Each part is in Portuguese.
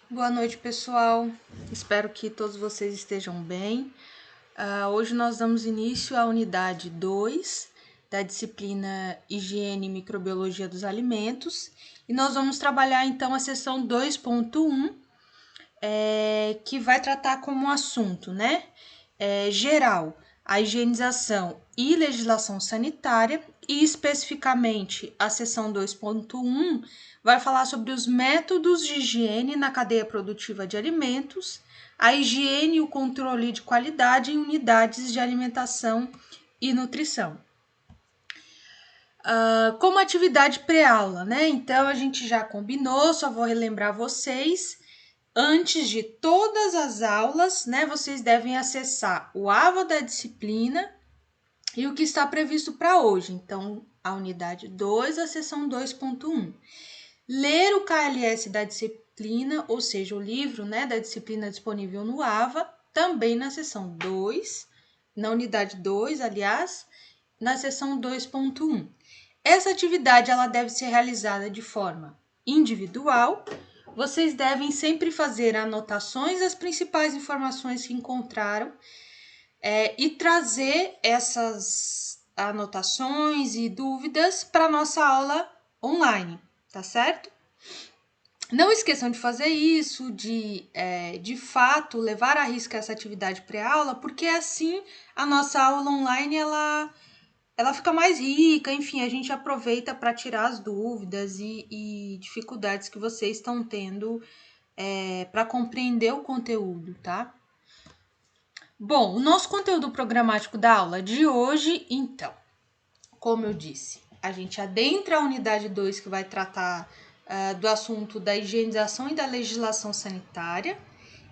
Boa noite, pessoal. Espero que todos vocês estejam bem. Hoje nós damos início à unidade 2 da disciplina Higiene e Microbiologia dos Alimentos e nós vamos trabalhar então a seção 2.1, que vai tratar como assunto, geral, a higienização e legislação sanitária, e especificamente a seção 2.1 vai falar sobre os métodos de higiene na cadeia produtiva de alimentos, a higiene e o controle de qualidade em unidades de alimentação e nutrição. Como atividade pré-aula, Então a gente já combinou, só vou relembrar vocês. Antes de todas as aulas, vocês devem acessar o AVA da disciplina e o que está previsto para hoje. Então, a unidade 2, a seção 2.1. Ler o KLS da disciplina, ou seja, o livro da disciplina disponível no AVA, também na seção 2, na unidade 2, aliás, na seção 2.1. Essa atividade ela deve ser realizada de forma individual. Vocês devem sempre fazer anotações das principais informações que encontraram e trazer essas anotações e dúvidas para a nossa aula online, tá certo? Não esqueçam de fazer isso, de fato levar à risca essa atividade pré-aula, porque assim a nossa aula online ela fica mais rica, enfim, a gente aproveita para tirar as dúvidas e dificuldades que vocês estão tendo para compreender o conteúdo, tá? Bom, o nosso conteúdo programático da aula de hoje, então, como eu disse, a gente adentra a unidade 2, que vai tratar do assunto da higienização e da legislação sanitária,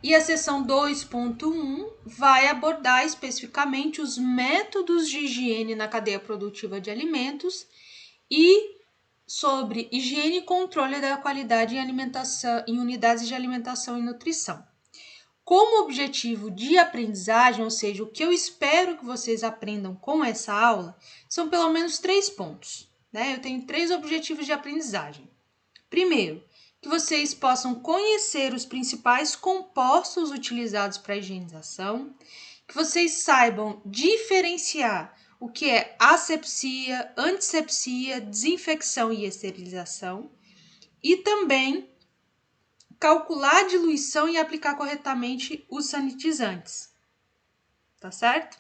e a seção 2.1 vai abordar especificamente os métodos de higiene na cadeia produtiva de alimentos e sobre higiene e controle da qualidade em alimentação, em unidades de alimentação e nutrição. Como objetivo de aprendizagem, ou seja, o que eu espero que vocês aprendam com essa aula, são pelo menos 3 pontos. Eu tenho 3 objetivos de aprendizagem. Primeiro, que vocês possam conhecer os principais compostos utilizados para a higienização, que vocês saibam diferenciar o que é asepsia, antissepsia, desinfecção e esterilização, e também calcular a diluição e aplicar corretamente os sanitizantes. Tá certo?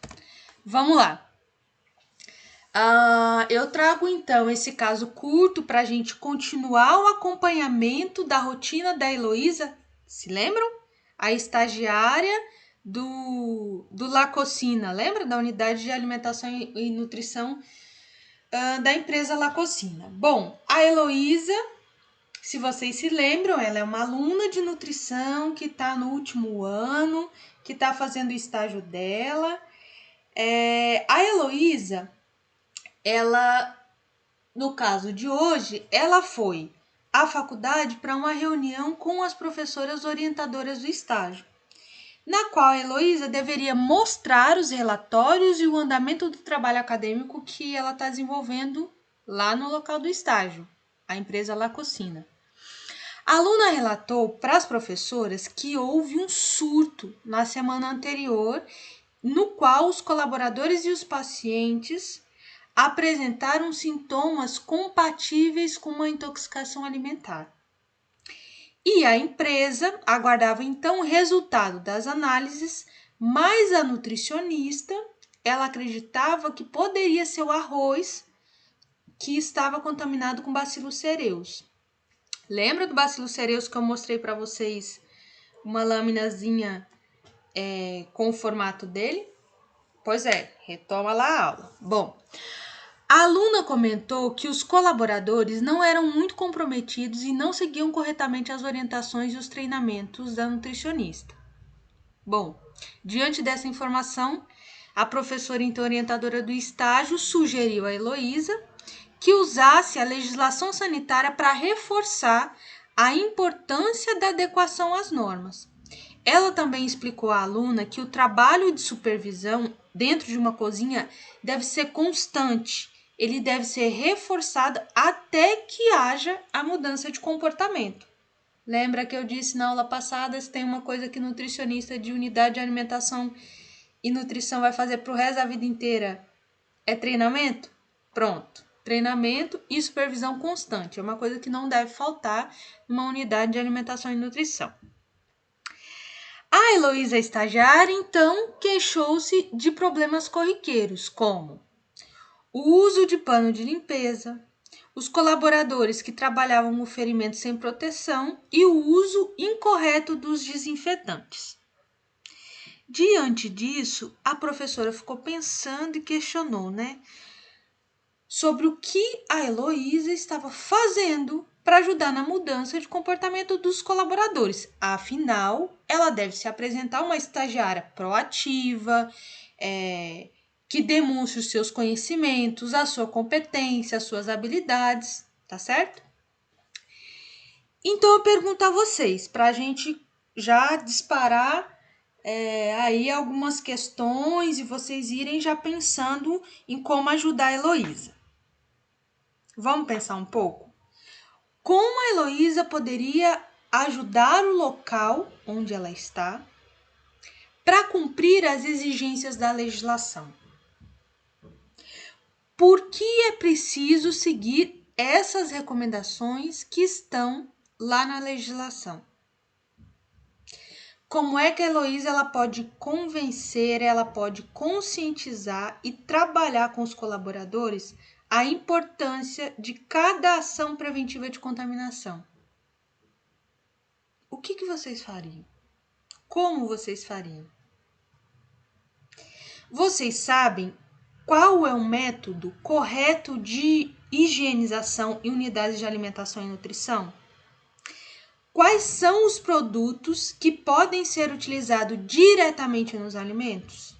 Vamos lá. Eu trago então esse caso curto para a gente continuar o acompanhamento da rotina da Heloísa. Se lembram? A estagiária do Lacocina, lembra? Da unidade de alimentação e nutrição da empresa Lacocina. Bom, a Heloísa, se vocês se lembram, ela é uma aluna de nutrição que está no último ano, que está fazendo o estágio dela. A Heloísa, ela, no caso de hoje, ela foi à faculdade para uma reunião com as professoras orientadoras do estágio, na qual a Heloísa deveria mostrar os relatórios e o andamento do trabalho acadêmico que ela está desenvolvendo lá no local do estágio, a empresa Lacocina. A aluna relatou para as professoras que houve um surto na semana anterior, no qual os colaboradores e os pacientes apresentaram sintomas compatíveis com uma intoxicação alimentar. E a empresa aguardava então o resultado das análises, mas a nutricionista, ela acreditava que poderia ser o arroz que estava contaminado com Bacillus cereus. Lembra do Bacillus cereus que eu mostrei para vocês uma laminazinha com o formato dele? Pois é, retoma lá a aula. Bom, a aluna comentou que os colaboradores não eram muito comprometidos e não seguiam corretamente as orientações e os treinamentos da nutricionista. Bom, diante dessa informação, a professora então orientadora do estágio sugeriu a Heloísa que usasse a legislação sanitária para reforçar a importância da adequação às normas. Ela também explicou à aluna que o trabalho de supervisão dentro de uma cozinha deve ser constante, ele deve ser reforçado até que haja a mudança de comportamento. Lembra que eu disse na aula passada, se tem uma coisa que nutricionista de unidade de alimentação e nutrição vai fazer pro resto da vida inteira? É treinamento? Pronto. Treinamento e supervisão constante. É uma coisa que não deve faltar numa unidade de alimentação e nutrição. A Heloísa estagiária, então, queixou-se de problemas corriqueiros, como o uso de pano de limpeza, os colaboradores que trabalhavam no ferimento sem proteção e o uso incorreto dos desinfetantes. Diante disso, a professora ficou pensando e questionou, sobre o que a Heloísa estava fazendo para ajudar na mudança de comportamento dos colaboradores. Afinal, ela deve se apresentar uma estagiária proativa, que demonstre os seus conhecimentos, a sua competência, as suas habilidades, tá certo? Então eu pergunto a vocês, para a gente já disparar aí algumas questões e vocês irem já pensando em como ajudar a Heloísa. Vamos pensar um pouco? Como a Heloísa poderia ajudar o local onde ela está para cumprir as exigências da legislação? Por que é preciso seguir essas recomendações que estão lá na legislação? Como é que a Heloísa ela pode convencer, ela pode conscientizar e trabalhar com os colaboradores a importância de cada ação preventiva de contaminação? O que vocês fariam? Como vocês fariam? Vocês sabem qual é o método correto de higienização em unidades de alimentação e nutrição? Quais são os produtos que podem ser utilizados diretamente nos alimentos?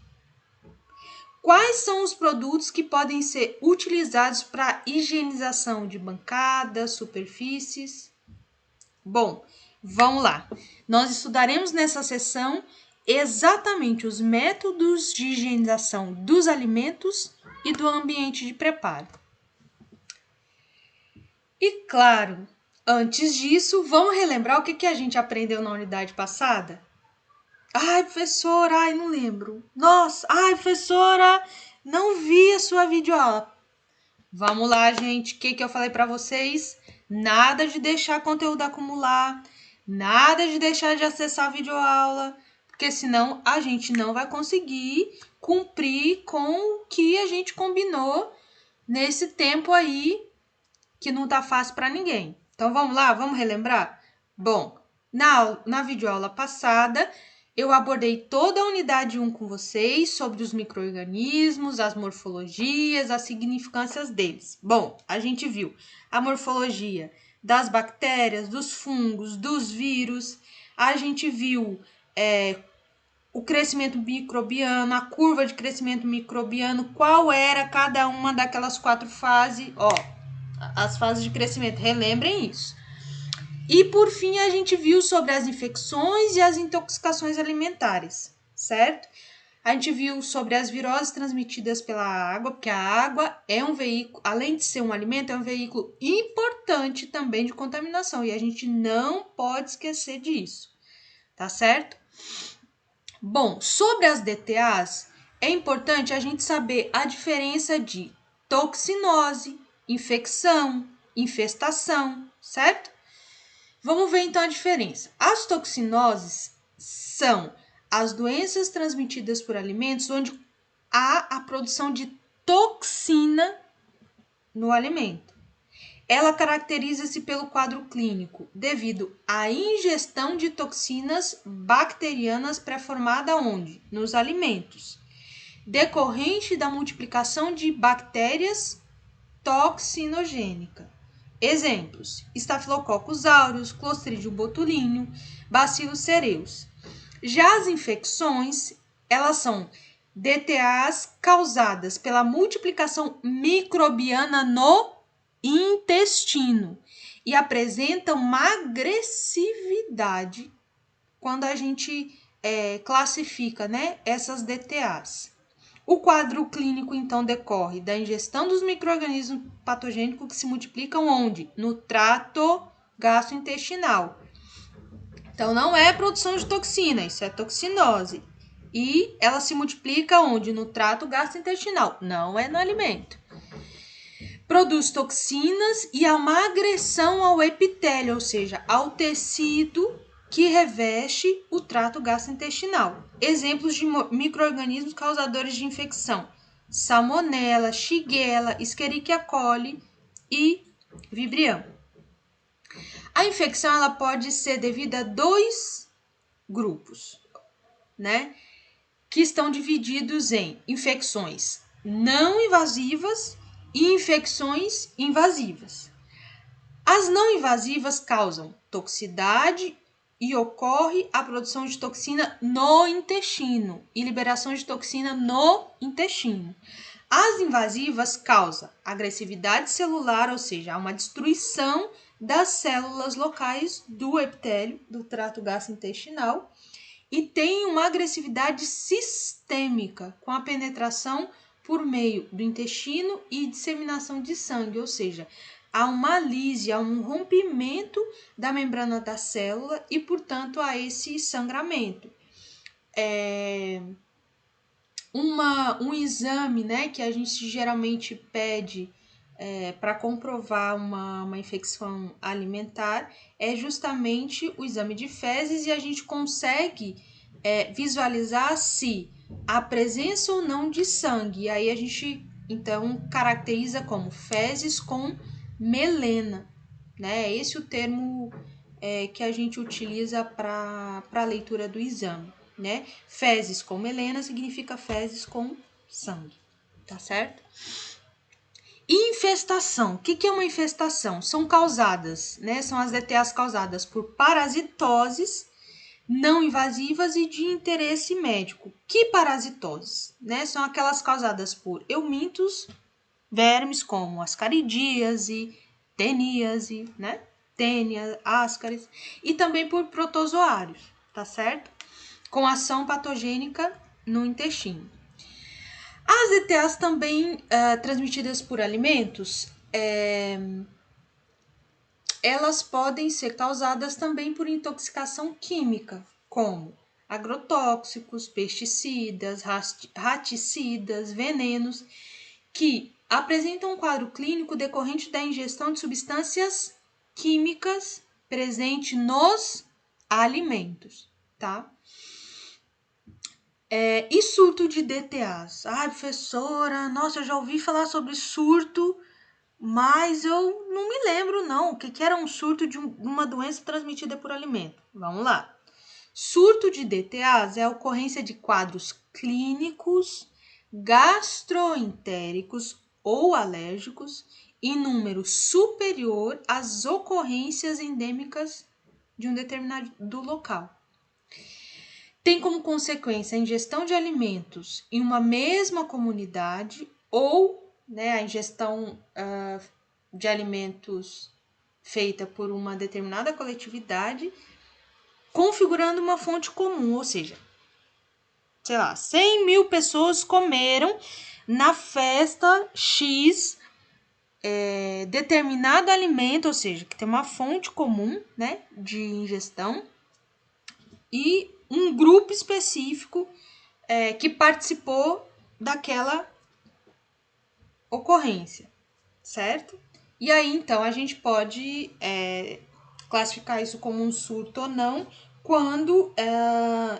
Quais são os produtos que podem ser utilizados para higienização de bancadas, superfícies? Bom, vamos lá. Nós estudaremos nessa sessão exatamente os métodos de higienização dos alimentos e do ambiente de preparo. E claro, antes disso, vamos relembrar o que a gente aprendeu na unidade passada? Ai, professora, não lembro. Nossa, professora, não vi a sua videoaula. Vamos lá, gente. O que eu falei para vocês? Nada de deixar conteúdo acumular, nada de deixar de acessar a videoaula, porque senão a gente não vai conseguir cumprir com o que a gente combinou nesse tempo aí que não tá fácil para ninguém. Então vamos lá, vamos relembrar? Bom, na videoaula passada, eu abordei toda a unidade 1 com vocês sobre os micro-organismos, as morfologias, as significâncias deles. Bom, a gente viu a morfologia das bactérias, dos fungos, dos vírus, a gente viu o crescimento microbiano, a curva de crescimento microbiano, qual era cada uma daquelas 4 fases, as fases de crescimento, relembrem isso. E por fim a gente viu sobre as infecções e as intoxicações alimentares, certo? A gente viu sobre as viroses transmitidas pela água, porque a água é um veículo, além de ser um alimento, é um veículo importante também de contaminação e a gente não pode esquecer disso, tá certo? Bom, sobre as DTAs, é importante a gente saber a diferença de toxinose, infecção, infestação, certo? Vamos ver então a diferença. As toxinoses são as doenças transmitidas por alimentos onde há a produção de toxina no alimento. Ela caracteriza-se pelo quadro clínico devido à ingestão de toxinas bacterianas pré-formada onde? Nos alimentos, decorrente da multiplicação de bactérias toxinogênicas. Exemplos: Staphylococcus aureus, Clostridium botulinum, Bacillus cereus. Já as infecções, elas são DTAs causadas pela multiplicação microbiana no intestino e apresentam uma agressividade quando a gente classifica, essas DTAs. O quadro clínico, então, decorre da ingestão dos micro-organismos patogênicos que se multiplicam onde? No trato gastrointestinal. Então, não é produção de toxina, isso é toxinose. E ela se multiplica onde? No trato gastrointestinal, não é no alimento. Produz toxinas e há uma agressão ao epitélio, ou seja, ao tecido que reveste o trato gastrointestinal. Exemplos de micro-organismos causadores de infecção: Salmonella, Shigella, Escherichia coli e Vibrio. A infecção ela pode ser devida a dois grupos, né? Que estão divididos em infecções não invasivas e infecções invasivas. As não invasivas causam toxicidade e ocorre a produção de toxina no intestino e liberação de toxina no intestino. As invasivas causam agressividade celular, ou seja, há uma destruição das células locais do epitélio, do trato gastrointestinal, e tem uma agressividade sistêmica, com a penetração por meio do intestino e disseminação de sangue, ou seja, há uma lise, há um rompimento da membrana da célula e, portanto, há esse sangramento. Um exame, né, que a gente geralmente pede para comprovar uma infecção alimentar é justamente o exame de fezes, e a gente consegue visualizar se há presença ou não de sangue. E aí a gente, então, caracteriza como fezes com melena, né? É esse o termo que a gente utiliza para a leitura do exame, né? Fezes com melena significa fezes com sangue, tá certo? Infestação. O que é uma infestação? São causadas, né? São as DTAs causadas por parasitoses não invasivas e de interesse médico. Que parasitoses? Né? São aquelas causadas por eumintos, vermes como ascaridíase, teníase, né? Tênia, ascaris, e também por protozoários, tá certo? Com ação patogênica no intestino. As ETAs também transmitidas por alimentos, elas podem ser causadas também por intoxicação química, como agrotóxicos, pesticidas, raticidas, venenos, que apresentam um quadro clínico decorrente da ingestão de substâncias químicas presentes nos alimentos, tá? E surto de DTAs? Ai, professora, nossa, eu já ouvi falar sobre surto, mas eu não me lembro, não. O que era um surto de uma doença transmitida por alimento? Vamos lá. Surto de DTAs é a ocorrência de quadros clínicos gastroentéricos ou alérgicos em número superior às ocorrências endêmicas de um determinado local. Tem como consequência a ingestão de alimentos em uma mesma comunidade ou, né, a ingestão de alimentos feita por uma determinada coletividade, configurando uma fonte comum, ou seja, sei lá, 100 mil pessoas comeram na festa X determinado alimento, ou seja, que tem uma fonte comum, né, de ingestão, e um grupo específico que participou daquela ocorrência, certo? E aí, então, a gente pode classificar isso como um surto ou não, quando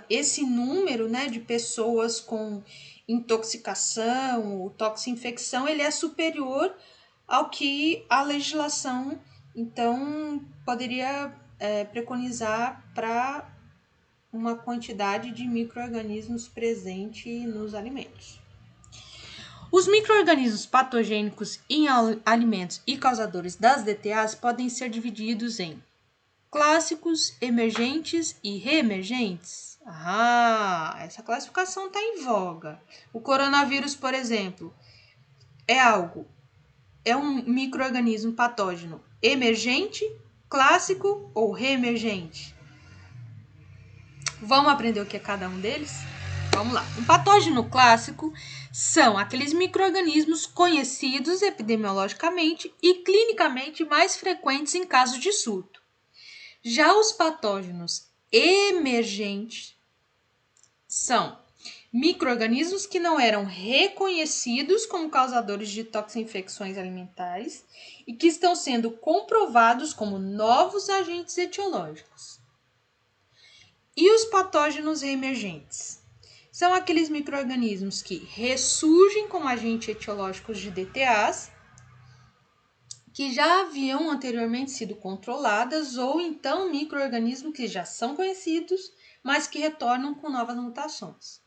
esse número, né, de pessoas com intoxicação ou toxinfecção, ele é superior ao que a legislação, então, poderia preconizar para uma quantidade de micro-organismos presente nos alimentos. Os micro-organismos patogênicos em alimentos e causadores das DTAs podem ser divididos em clássicos, emergentes e reemergentes. Essa classificação está em voga. O coronavírus, por exemplo, é um micro-organismo patógeno emergente, clássico ou reemergente? Vamos aprender o que é cada um deles? Vamos lá. Um patógeno clássico são aqueles micro-organismos conhecidos epidemiologicamente e clinicamente mais frequentes em casos de surto. Já os patógenos emergente são micro-organismos que não eram reconhecidos como causadores de toxinfecções alimentares e que estão sendo comprovados como novos agentes etiológicos. E os patógenos reemergentes? São aqueles micro-organismos que ressurgem como agentes etiológicos de DTAs, que já haviam anteriormente sido controladas, ou então micro-organismos que já são conhecidos, mas que retornam com novas mutações.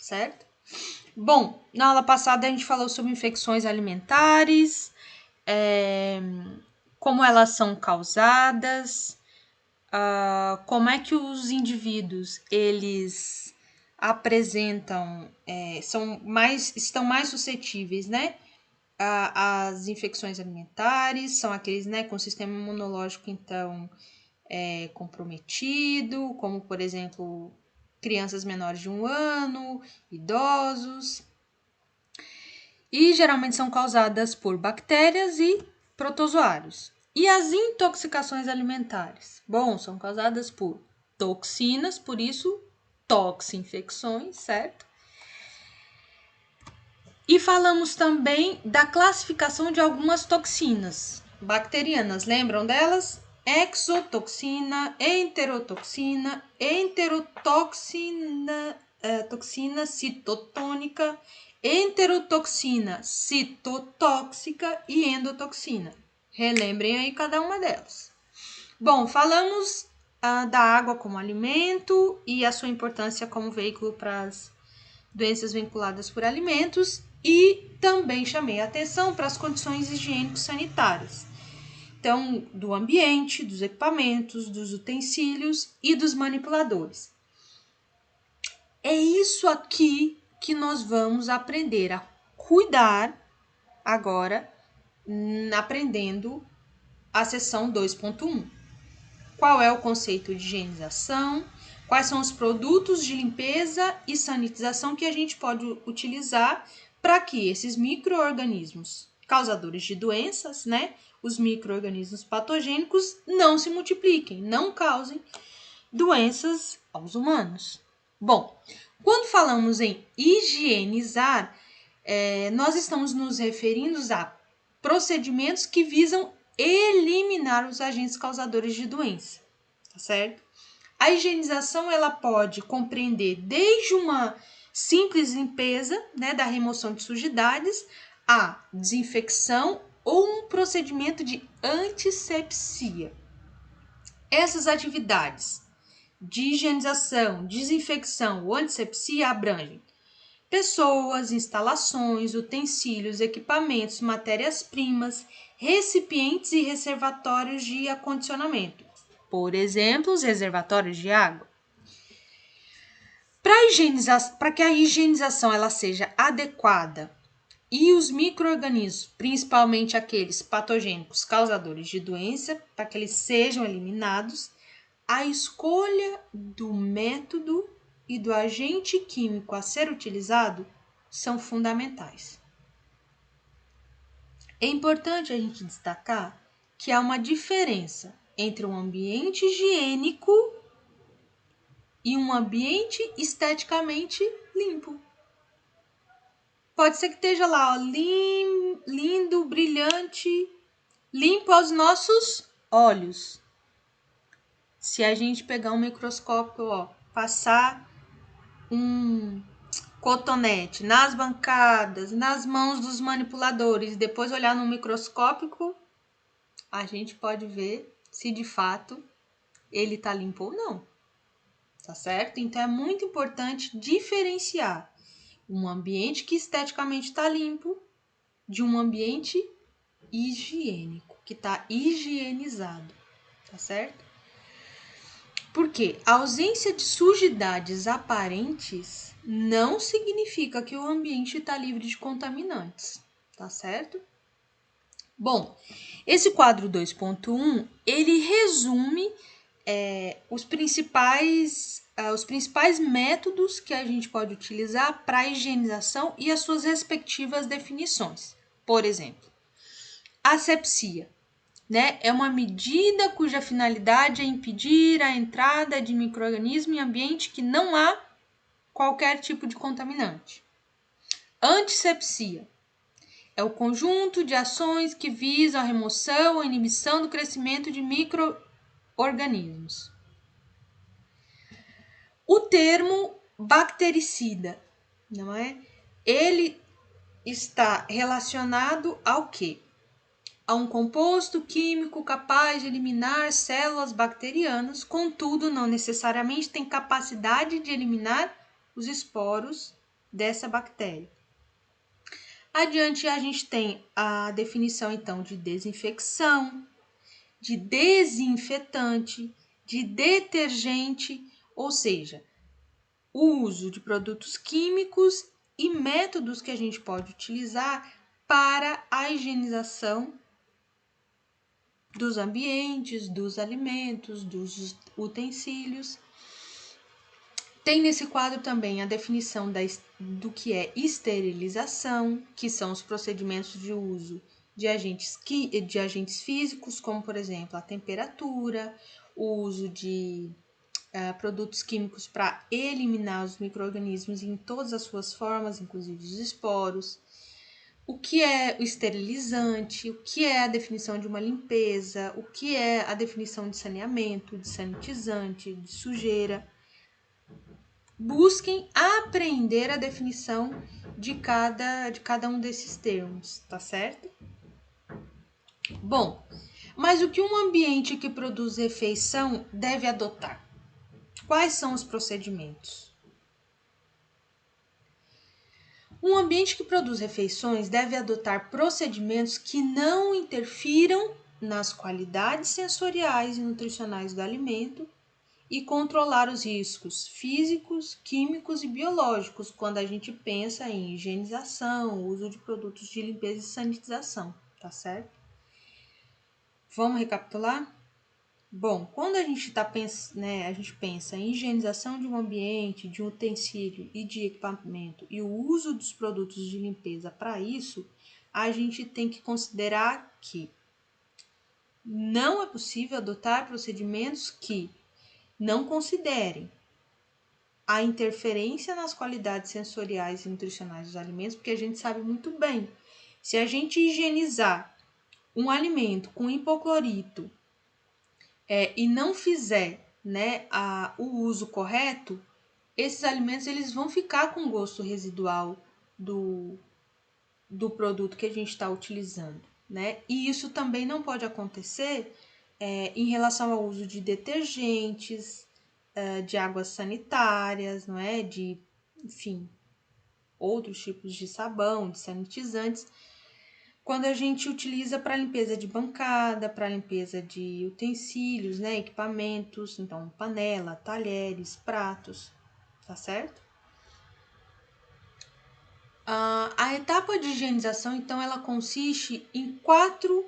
Certo? Bom, na aula passada a gente falou sobre infecções alimentares, como elas são causadas, como é que os indivíduos eles apresentam, estão mais suscetíveis, né, às infecções alimentares, são aqueles, né, com o sistema imunológico então comprometido, como por exemplo crianças menores de 1 ano, idosos, e geralmente são causadas por bactérias e protozoários. E as intoxicações alimentares? Bom, são causadas por toxinas, por isso toxinfecções, certo? E falamos também da classificação de algumas toxinas bacterianas, lembram delas? Exotoxina, enterotoxina, toxina citotônica, enterotoxina citotóxica e endotoxina. Relembrem aí cada uma delas. Bom, falamos da água como alimento e a sua importância como veículo para as doenças vinculadas por alimentos e também chamei a atenção para as condições higiênico-sanitárias. Então, do ambiente, dos equipamentos, dos utensílios e dos manipuladores. É isso aqui que nós vamos aprender a cuidar agora, aprendendo a seção 2.1. Qual é o conceito de higienização? Quais são os produtos de limpeza e sanitização que a gente pode utilizar para que esses micro-organismos causadores de doenças, né, os micro-organismos patogênicos, não se multipliquem, não causem doenças aos humanos. Bom, quando falamos em higienizar, nós estamos nos referindo a procedimentos que visam eliminar os agentes causadores de doença, tá certo? A higienização ela pode compreender desde uma simples limpeza, né, da remoção de sujidades, a desinfecção ou um procedimento de antisepsia. Essas atividades de higienização, desinfecção ou antisepsia abrangem pessoas, instalações, utensílios, equipamentos, matérias-primas, recipientes e reservatórios de acondicionamento. Por exemplo, os reservatórios de água. Para que a higienização ela seja adequada e os micro-organismos, principalmente aqueles patogênicos causadores de doença, para que eles sejam eliminados, a escolha do método e do agente químico a ser utilizado são fundamentais. É importante a gente destacar que há uma diferença entre um ambiente higiênico e um ambiente esteticamente limpo. Pode ser que esteja lá, ó, lindo, brilhante, limpo aos nossos olhos. Se a gente pegar um microscópio, ó, passar um cotonete nas bancadas, nas mãos dos manipuladores, e depois olhar no microscópio, a gente pode ver se de fato ele está limpo ou não, tá certo? Então é muito importante diferenciar um ambiente que esteticamente está limpo de um ambiente higiênico, que está higienizado, tá certo? Porque a ausência de sujidades aparentes não significa que o ambiente está livre de contaminantes, tá certo? Bom, esse quadro 2.1, ele resume os principais métodos que a gente pode utilizar para a higienização e as suas respectivas definições. Por exemplo, asepsia né? É uma medida cuja finalidade é impedir a entrada de micro-organismo em ambiente que não há qualquer tipo de contaminante. Antisepsia é o conjunto de ações que visam a remoção ou inibição do crescimento de micro-organismos. O termo bactericida, não é? Ele está relacionado ao quê? A um composto químico capaz de eliminar células bacterianas, contudo, não necessariamente tem capacidade de eliminar os esporos dessa bactéria. Adiante, a gente tem a definição, então, de desinfecção, de desinfetante, de detergente, ou seja, o uso de produtos químicos e métodos que a gente pode utilizar para a higienização dos ambientes, dos alimentos, dos utensílios. Tem nesse quadro também a definição do que é esterilização, que são os procedimentos de uso de agentes físicos, como, por exemplo, a temperatura, o uso de produtos químicos para eliminar os micro-organismos em todas as suas formas, inclusive os esporos. O que é o esterilizante, o que é a definição de uma limpeza, o que é a definição de saneamento, de sanitizante, de sujeira. Busquem aprender a definição de cada um desses termos, tá certo? Bom, mas o que um ambiente que produz refeição deve adotar? Quais são os procedimentos? Um ambiente que produz refeições deve adotar procedimentos que não interfiram nas qualidades sensoriais e nutricionais do alimento e controlar os riscos físicos, químicos e biológicos quando a gente pensa em higienização, uso de produtos de limpeza e sanitização, tá certo? Vamos recapitular? Bom, quando a gente a gente pensa em higienização de um ambiente, de um utensílio e de equipamento e o uso dos produtos de limpeza para isso, a gente tem que considerar que não é possível adotar procedimentos que não considerem a interferência nas qualidades sensoriais e nutricionais dos alimentos, porque a gente sabe muito bem, se a gente higienizar um alimento com hipoclorito e não fizer, né, o uso correto, esses alimentos eles vão ficar com gosto residual do produto que a gente está utilizando, né? E isso também não pode acontecer em relação ao uso de detergentes, de águas sanitárias, não é? De, enfim, outros tipos de sabão, de sanitizantes, quando a gente utiliza para limpeza de bancada, para limpeza de utensílios, né, equipamentos, então panela, talheres, pratos, tá certo? A etapa de higienização, então, ela consiste em 4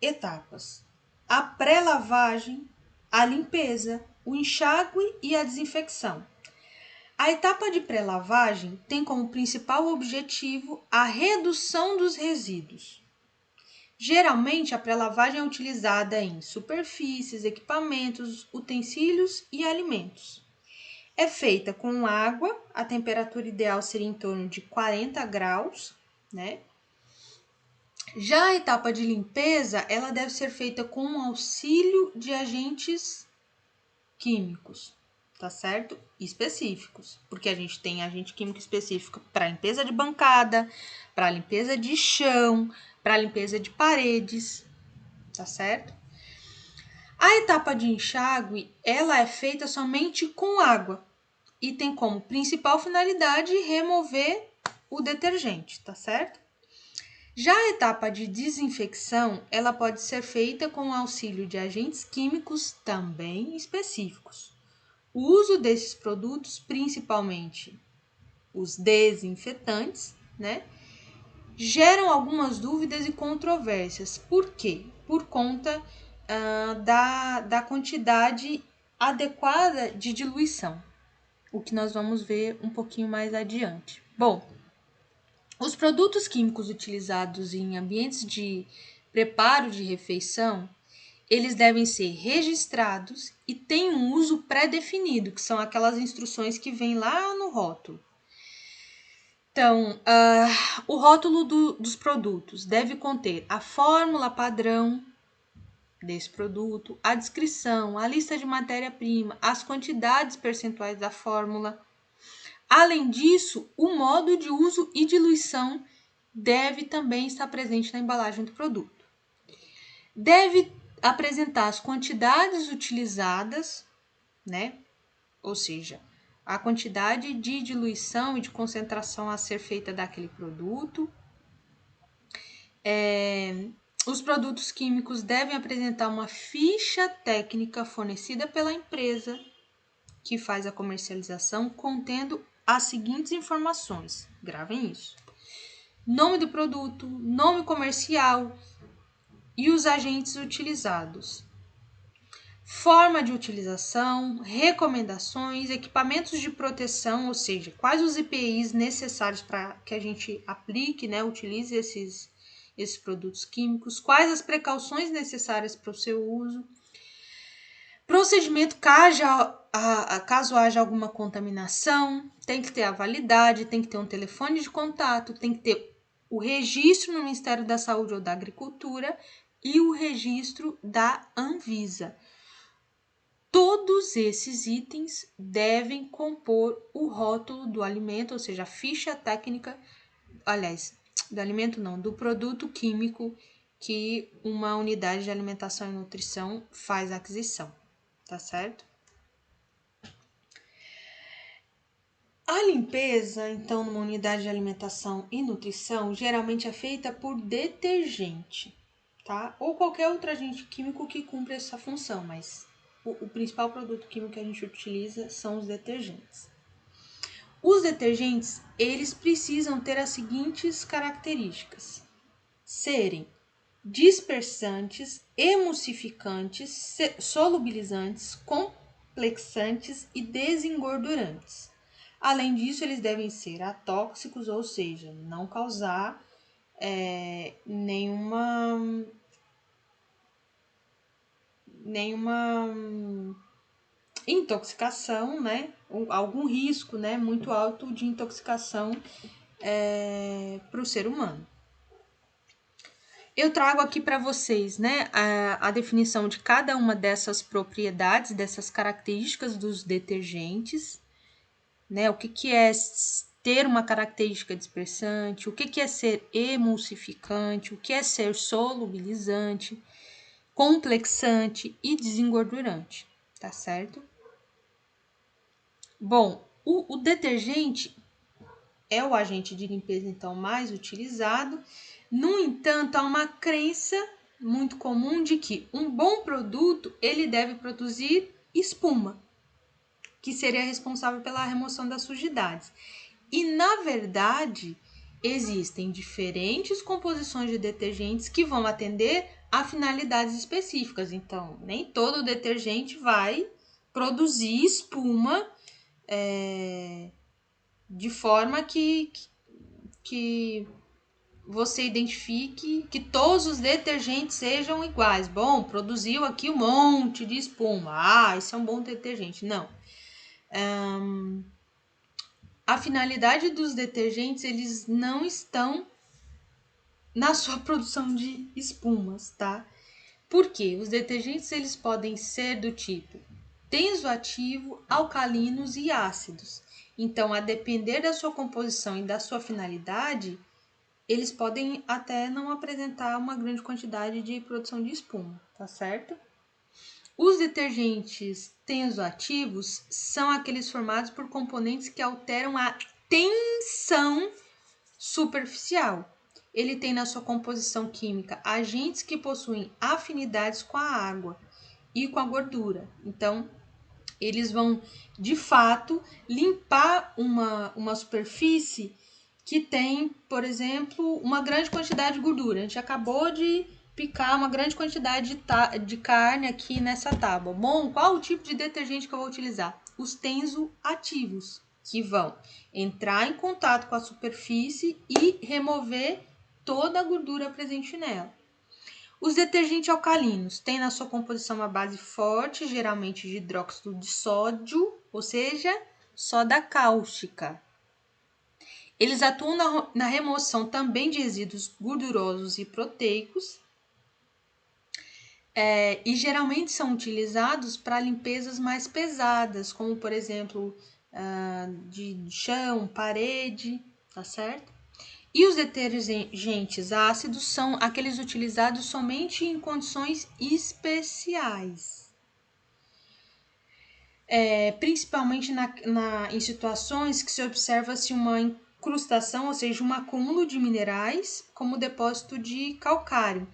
etapas: a pré-lavagem, a limpeza, o enxágue e a desinfecção. A etapa de pré-lavagem tem como principal objetivo a redução dos resíduos. Geralmente, a pré-lavagem é utilizada em superfícies, equipamentos, utensílios e alimentos. É feita com água, a temperatura ideal seria em torno de 40 graus, né? Já a etapa de limpeza, ela deve ser feita com o auxílio de agentes químicos, tá certo? Específicos, porque a gente tem agente químico específico para limpeza de bancada, para limpeza de chão, para limpeza de paredes, tá certo? A etapa de enxágue, ela é feita somente com água e tem como principal finalidade remover o detergente, tá certo? Já a etapa de desinfecção, ela pode ser feita com o auxílio de agentes químicos também específicos. O uso desses produtos, principalmente os desinfetantes, né, geram algumas dúvidas e controvérsias. Por quê? Por conta da quantidade adequada de diluição, o que nós vamos ver um pouquinho mais adiante. Bom, os produtos químicos utilizados em ambientes de preparo de refeição, eles devem ser registrados e têm um uso pré-definido, que são aquelas instruções que vêm lá no rótulo. Então, o rótulo dos produtos deve conter a fórmula padrão desse produto, a descrição, a lista de matéria-prima, as quantidades percentuais da fórmula. Além disso, o modo de uso e diluição deve também estar presente na embalagem do produto. Deve apresentar as quantidades utilizadas, né? Ou seja, a quantidade de diluição e de concentração a ser feita daquele produto. Os produtos químicos devem apresentar uma ficha técnica fornecida pela empresa que faz a comercialização, contendo as seguintes informações. Gravem isso: nome do produto, nome comercial e os agentes utilizados, forma de utilização, recomendações, equipamentos de proteção, ou seja, quais os EPIs necessários para que a gente aplique, né, utilize esses produtos químicos, quais as precauções necessárias para o seu uso, procedimento caso haja alguma contaminação, tem que ter a validade, tem que ter um telefone de contato, tem que ter o registro no Ministério da Saúde ou da Agricultura e o registro da Anvisa. Todos esses itens devem compor o rótulo do alimento, ou seja, a ficha técnica, do alimento não, do produto químico que uma unidade de alimentação e nutrição faz a aquisição, tá certo? A limpeza, então, numa unidade de alimentação e nutrição, geralmente é feita por detergente, tá? Ou qualquer outro agente químico que cumpra essa função, mas o principal produto químico que a gente utiliza são os detergentes. Os detergentes, eles precisam ter as seguintes características: serem dispersantes, emulsificantes, solubilizantes, complexantes e desengordurantes. Além disso, eles devem ser atóxicos, ou seja, não causar nenhuma intoxicação, né? Algum risco, né, muito alto de intoxicação para o ser humano. Eu trago aqui para vocês, né, a definição de cada uma dessas propriedades, dessas características dos detergentes, né? O que é ter uma característica dispersante, o que é ser emulsificante, o que é ser solubilizante, complexante e desengordurante, tá certo? Bom, o detergente é o agente de limpeza, então, mais utilizado. No entanto, há uma crença muito comum de que um bom produto, ele deve produzir espuma, que seria responsável pela remoção das sujidades. E, na verdade, existem diferentes composições de detergentes que vão atender a finalidades específicas. Então, nem todo detergente vai produzir espuma de forma que você identifique que todos os detergentes sejam iguais. Bom, produziu aqui um monte de espuma. Ah, esse é um bom detergente. Não. A finalidade dos detergentes, eles não estão na sua produção de espumas, tá? Por quê? Os detergentes, eles podem ser do tipo tensoativo, alcalinos e ácidos. Então, a depender da sua composição e da sua finalidade, eles podem até não apresentar uma grande quantidade de produção de espuma, tá certo? Os detergentes tensoativos são aqueles formados por componentes que alteram a tensão superficial. Ele tem na sua composição química agentes que possuem afinidades com a água e com a gordura. Então, eles vão, de fato, limpar uma superfície que tem, por exemplo, uma grande quantidade de gordura. A gente acabou de picar uma grande quantidade de carne aqui nessa tábua. Bom, qual o tipo de detergente que eu vou utilizar? Os tensoativos, que vão entrar em contato com a superfície e remover toda a gordura presente nela. Os detergentes alcalinos têm na sua composição uma base forte, geralmente de hidróxido de sódio, ou seja, soda cáustica. Eles atuam na remoção também de resíduos gordurosos e proteicos, e geralmente são utilizados para limpezas mais pesadas, como por exemplo, de chão, parede, tá certo? E os detergentes ácidos são aqueles utilizados somente em condições especiais. Principalmente em situações que se observa-se uma incrustação, ou seja, um acúmulo de minerais, como o depósito de calcário.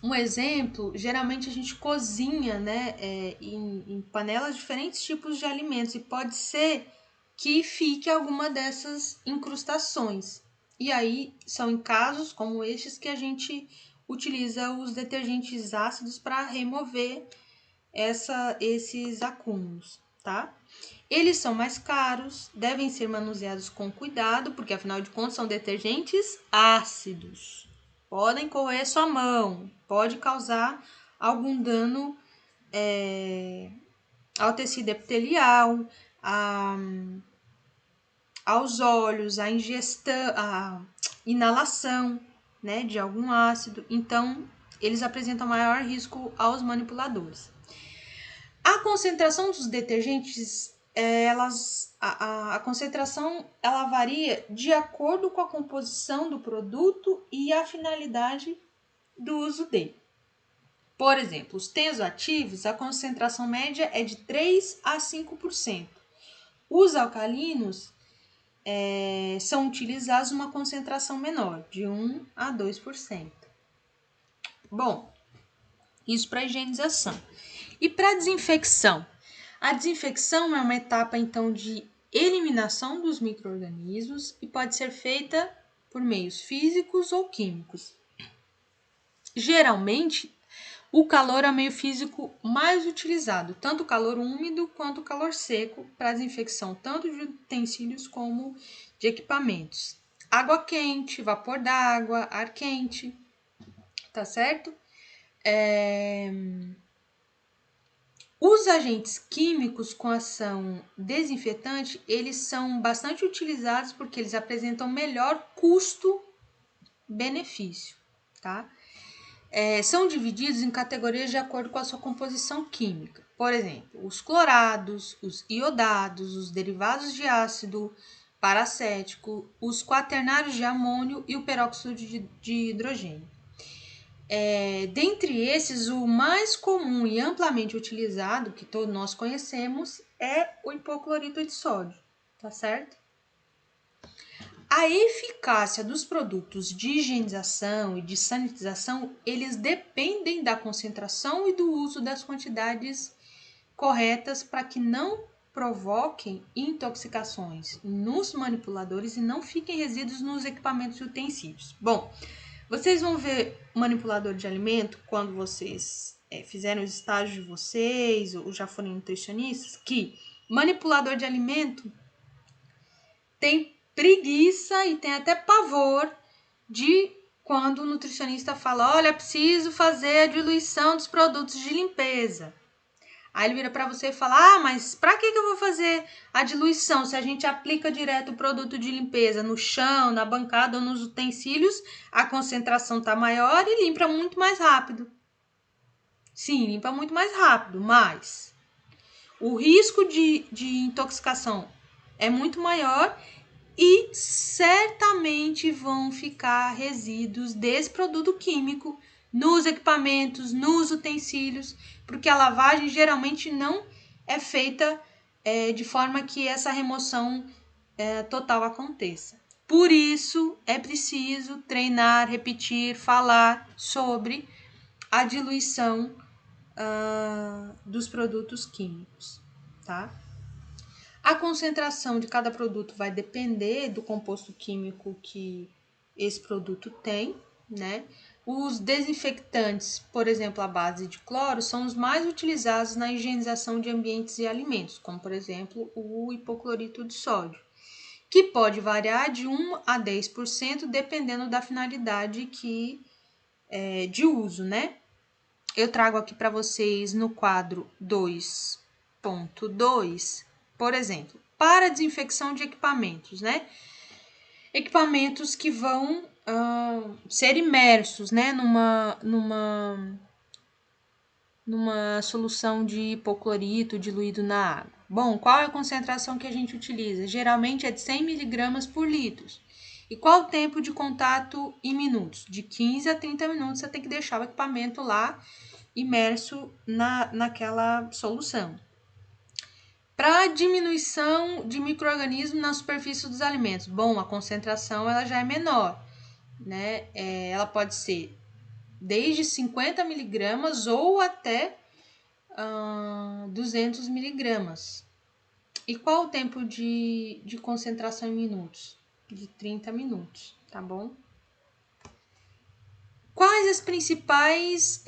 Um exemplo, geralmente a gente cozinha, né, em panelas diferentes tipos de alimentos e pode ser que fique alguma dessas incrustações. E aí são em casos como estes que a gente utiliza os detergentes ácidos para remover esses acúmulos, tá? Eles são mais caros, devem ser manuseados com cuidado, porque afinal de contas são detergentes ácidos. Podem corroer sua mão, pode causar algum dano ao tecido epitelial, aos olhos, a ingestão, a inalação, né, de algum ácido. Então, eles apresentam maior risco aos manipuladores. A concentração dos detergentes, a concentração ela varia de acordo com a composição do produto e a finalidade do uso dele. Por exemplo, os tensoativos, a concentração média é de 3 a 5%. Os alcalinos são utilizados uma concentração menor, de 1 a 2%. Bom, isso para higienização. E para desinfecção? A desinfecção é uma etapa, então, de eliminação dos micro-organismos e pode ser feita por meios físicos ou químicos. Geralmente, o calor é o meio físico mais utilizado, tanto o calor úmido quanto o calor seco, para desinfecção tanto de utensílios como de equipamentos. Água quente, vapor d'água, ar quente, tá certo? Os agentes químicos com ação desinfetante, eles são bastante utilizados porque eles apresentam melhor custo-benefício, tá? São divididos em categorias de acordo com a sua composição química. Por exemplo, os clorados, os iodados, os derivados de ácido paracético, os quaternários de amônio e o peróxido de hidrogênio. Dentre esses, o mais comum e amplamente utilizado, que todos nós conhecemos, é o hipoclorito de sódio, tá certo? A eficácia dos produtos de higienização e de sanitização, eles dependem da concentração e do uso das quantidades corretas para que não provoquem intoxicações nos manipuladores e não fiquem resíduos nos equipamentos e utensílios. Bom, vocês vão ver manipulador de alimento quando vocês fizerem os estágios de vocês ou já forem nutricionistas, que manipulador de alimento tem preguiça e tem até pavor de quando o nutricionista fala, olha, preciso fazer a diluição dos produtos de limpeza. Aí ele vira para você e fala, mas para que eu vou fazer a diluição se a gente aplica direto o produto de limpeza no chão, na bancada ou nos utensílios, a concentração está maior e limpa muito mais rápido. Sim, limpa muito mais rápido, mas o risco de intoxicação é muito maior e certamente vão ficar resíduos desse produto químico nos equipamentos, nos utensílios, porque a lavagem geralmente não é feita de forma que essa remoção total aconteça. Por isso, é preciso treinar, repetir, falar sobre a diluição dos produtos químicos, tá? A concentração de cada produto vai depender do composto químico que esse produto tem, né? Os desinfectantes, por exemplo, à base de cloro, são os mais utilizados na higienização de ambientes e alimentos, como, por exemplo, o hipoclorito de sódio, que pode variar de 1 a 10%, dependendo da finalidade que de uso, né? Eu trago aqui para vocês no quadro 2.2, por exemplo, para desinfecção de equipamentos, né? Equipamentos que vão ser imersos, né, numa solução de hipoclorito diluído na água. Bom, qual é a concentração que a gente utiliza? Geralmente é de 100 mg por litro. E qual o tempo de contato em minutos? De 15 a 30 minutos você tem que deixar o equipamento lá imerso naquela solução. Para diminuição de micro-organismos na superfície dos alimentos. Bom, a concentração ela já é menor, né? Ela pode ser desde 50 miligramas ou até 200 miligramas. E qual o tempo de concentração em minutos? De 30 minutos, tá bom? Quais as principais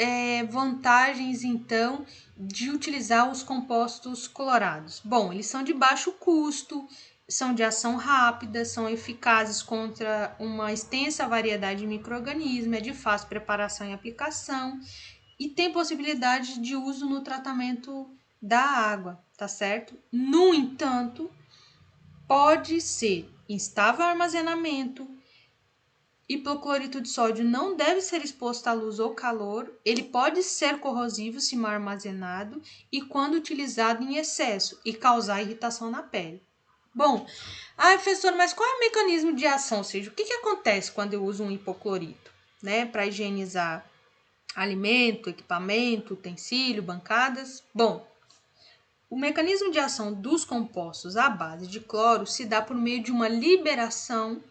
vantagens, então, de utilizar os compostos colorados? Bom, eles são de baixo custo, são de ação rápida, são eficazes contra uma extensa variedade de micro-organismos, é de fácil preparação e aplicação e tem possibilidade de uso no tratamento da água, tá certo? No entanto, pode ser instável ao armazenamento. Hipoclorito de sódio não deve ser exposto à luz ou calor, ele pode ser corrosivo se mal armazenado e quando utilizado em excesso e causar irritação na pele. Bom, professor, mas qual é o mecanismo de ação? Ou seja, o que acontece quando eu uso um hipoclorito, né, para higienizar alimento, equipamento, utensílio, bancadas? Bom, o mecanismo de ação dos compostos à base de cloro se dá por meio de uma liberação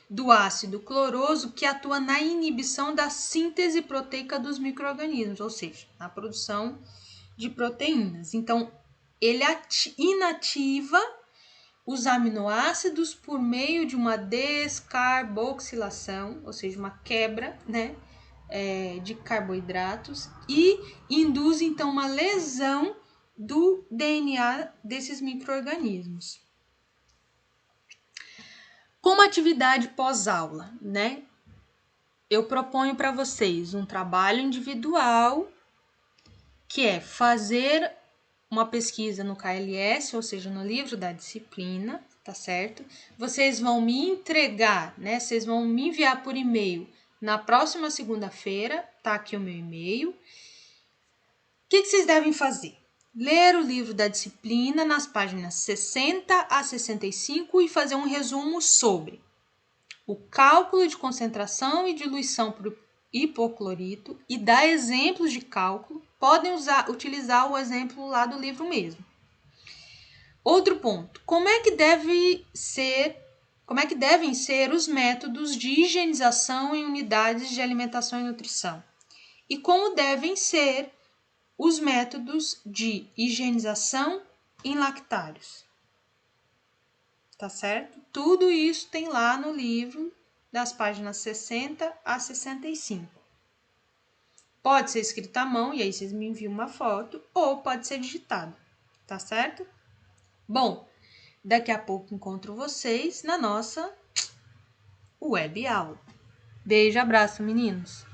do ácido cloroso que atua na inibição da síntese proteica dos micro-organismos, ou seja, na produção de proteínas. Então, ele inativa os aminoácidos por meio de uma descarboxilação, ou seja, uma quebra, né, de carboidratos e induz então uma lesão do DNA desses micro-organismos. Como atividade pós-aula, né? Eu proponho para vocês um trabalho individual, que é fazer uma pesquisa no KLS, ou seja, no livro da disciplina, tá certo? Vocês vão me entregar, né? Vocês vão me enviar por e-mail na próxima segunda-feira, tá aqui o meu e-mail. O que vocês devem fazer? Ler o livro da disciplina nas páginas 60 a 65 e fazer um resumo sobre o cálculo de concentração e diluição por hipoclorito e dar exemplos de cálculo. Podem utilizar o exemplo lá do livro mesmo. Outro ponto, como é que devem ser os métodos de higienização em unidades de alimentação e nutrição? E como devem ser os métodos de higienização em lactários? Tá certo? Tudo isso tem lá no livro, das páginas 60 a 65. Pode ser escrito à mão, e aí vocês me enviam uma foto, ou pode ser digitado, tá certo? Bom, daqui a pouco encontro vocês na nossa web aula. Beijo, abraço, meninos!